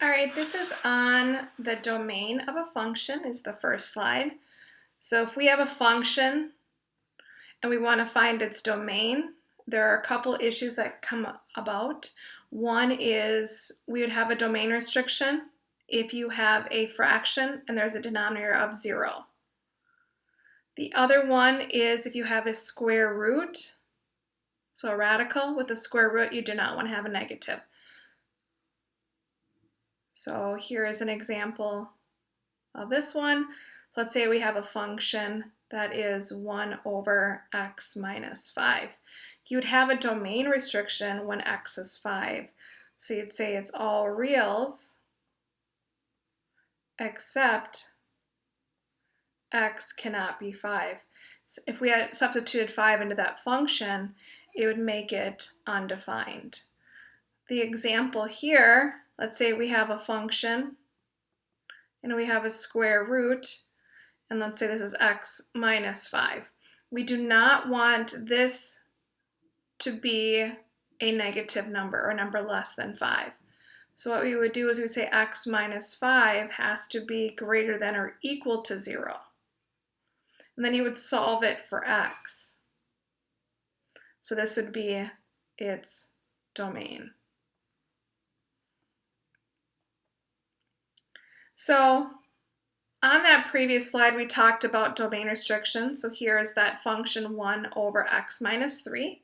All right, this is on the domain of a function is the first slide. So if we have a function and we want to find its domain, there are a couple issues that come about. One is we would have a domain restriction if you have a fraction and there's a denominator of 0. The other one is if you have a square root, so a radical with a square root, you do not want to have a negative. So here is an example of this one. Let's say we have a function that is 1 over x minus 5. You would have a domain restriction when x is 5. So you'd say it's all reals except x cannot be 5. So if we had substituted 5 into that function, it would make it undefined. The example here, let's say we have a function and we have a square root, and let's say this is x minus 5. We do not want this to be a negative number or a number less than 5. So what we would do is we would say x minus 5 has to be greater than or equal to 0. And then you would solve it for x. So this would be its domain. So on that previous slide, we talked about domain restrictions. So here is that function 1 over x minus 3.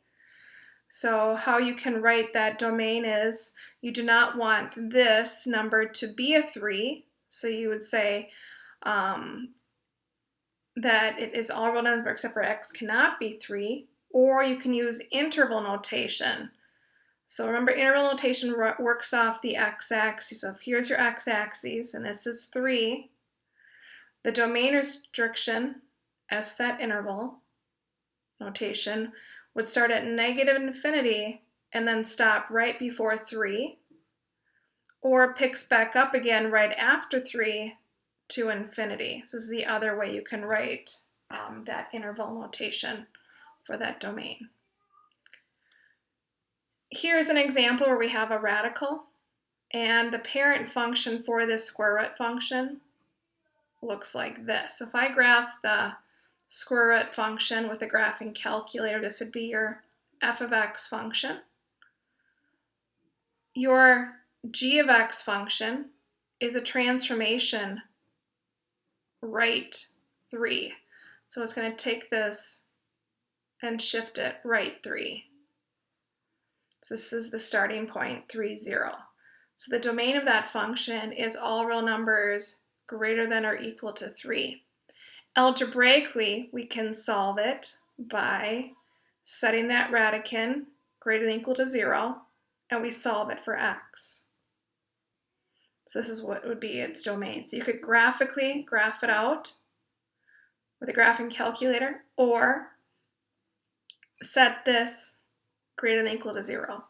So how you can write that domain is you do not want this number to be a 3. So you would say that it is all real numbers except for x cannot be 3. Or you can use interval notation. So remember, interval notation works off the x-axis. So if here's your x-axis, and this is 3, the domain restriction as set interval notation would start at negative infinity and then stop right before 3, or picks back up again right after 3 to infinity. So this is the other way you can write that interval notation for that domain. Here's an example where we have a radical, and the parent function for this square root function looks like this. So if I graph the square root function with a graphing calculator, this would be your f of x function. Your g of x function is a transformation right 3. So it's going to take this and shift it right 3. So this is the starting point, 3, 0. So the domain of that function is all real numbers greater than or equal to 3. Algebraically, we can solve it by setting that radicand greater than or equal to 0, and we solve it for x. So this is what would be its domain. So you could graphically graph it out with a graphing calculator, or set this greater than or equal to 0.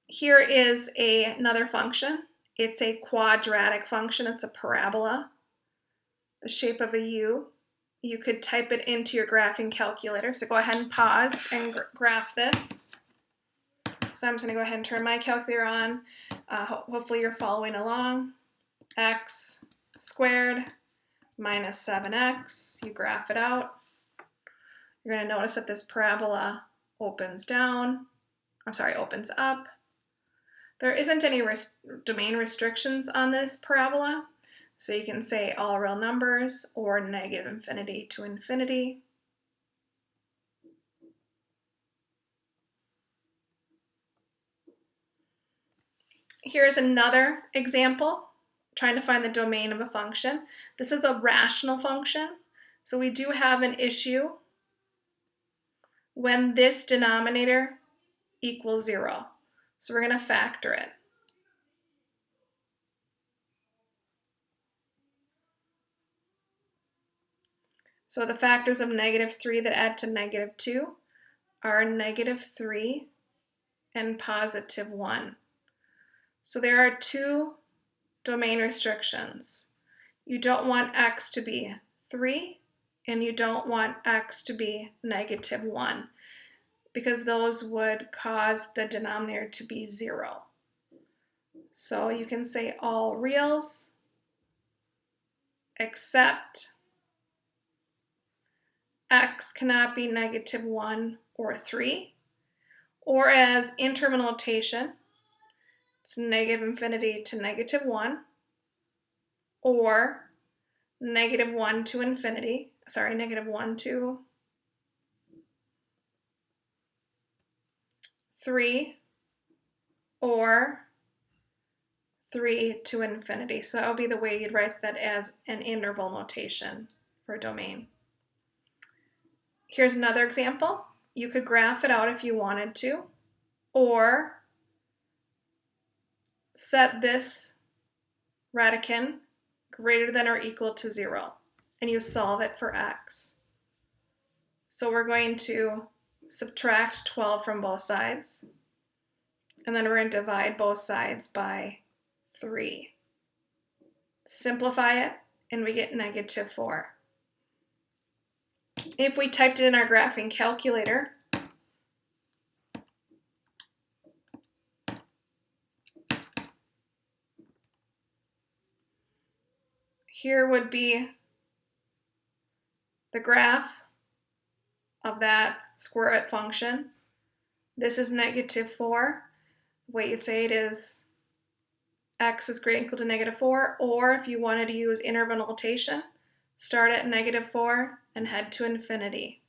Here is another function. It's a quadratic function. It's a parabola, the shape of a U. You could type it into your graphing calculator. So go ahead and pause and graph this. So I'm just going to go ahead and turn my calculator on. Hopefully you're following along. X squared minus 7x. You graph it out. You're going to notice that this parabola opens up. There isn't any domain restrictions on this parabola, so you can say all real numbers or negative infinity to infinity. Here's another example, trying to find the domain of a function. This is a rational function, so we do have an issue when this denominator equals 0. So we're going to factor it. So the factors of negative 3 that add to negative 2 are negative 3 and positive 1. So there are two domain restrictions. You don't want x to be 3, and you don't want x to be negative 1. because those would cause the denominator to be 0. So you can say all reals except x cannot be -1 or 3, or as interval notation, it's -infinity to -1, or -1 to infinity, sorry, -1 to 3, or 3 to infinity. So that would be the way you'd write that as an interval notation for domain. Here's another example. You could graph it out if you wanted to, or set this radicand greater than or equal to 0, and you solve it for x. So we're going to subtract 12 from both sides, and then we're going to divide both sides by 3. Simplify it, and we get -4. If we typed it in our graphing calculator, here would be the graph of that square root function. This is -4. The way you'd say it is x is greater than or equal to -4, or if you wanted to use interval notation, start at -4 and head to infinity.